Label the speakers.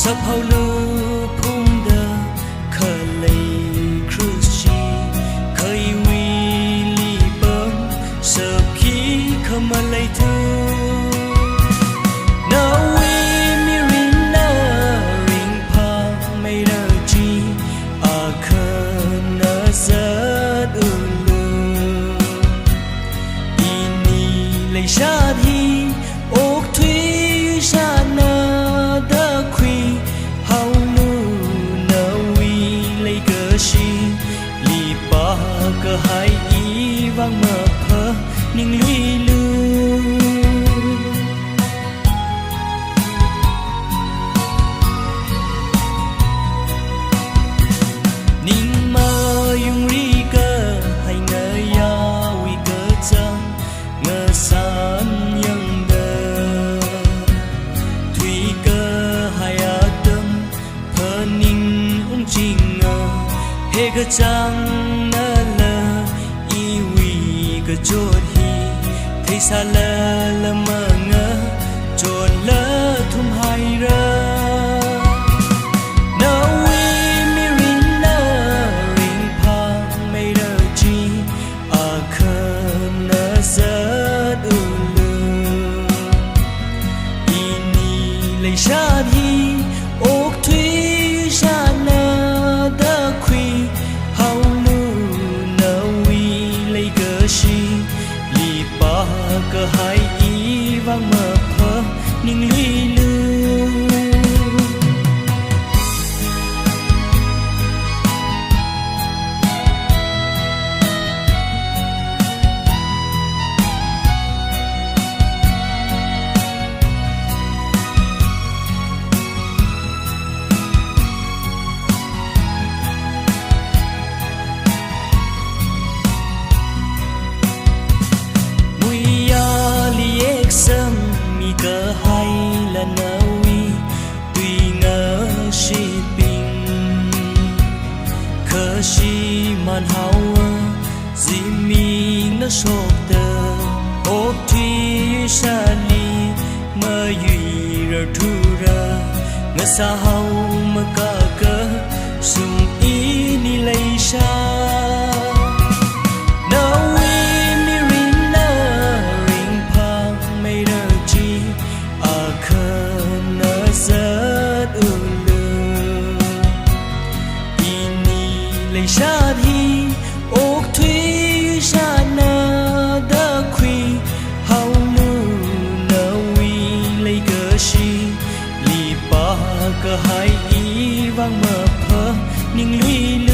Speaker 1: sắp hầu lưu phung đờ khờ lây cruci khơi uy li bơm sập khí khờ mà lây thư na uy mi rin na ring pa mây đờ chi a khờ na rất ulu ini lây sát hi ốc thủy sa na da khui hau lu na wi lây cơ shi li pa cơ hai y vang mơ phơ ning lui lu ning mơ yung ri cơ hay ngơ ya wi cơ chang ngơ san yang đơ thủy cơ hai a tâm phơ ning ung chi ngơ he cơ chang nơ lơ y wi cơ chốt hi thấy xa lơ lơ mơ ngơ chốt lơ thum hai rơ lây sát hi ốc thủy sa na da khui hau lu na wi lây cơ shi li pa cơ hai y vang mơ phơ ning lui lu sớm mi cơ hay là na wi tùy ngỡ shi bình khờ shi man hao gì mi nó sốt tơ ốc thủy sa li mơ duy rờ thu rờ ngỡ xa hao mơ cả cơ sum ý ni lây sa lây sát hi ốc thủy sa na da khui hau lu na wi lây cơ shi li pa cơ hai y vang mơ phơ ning lui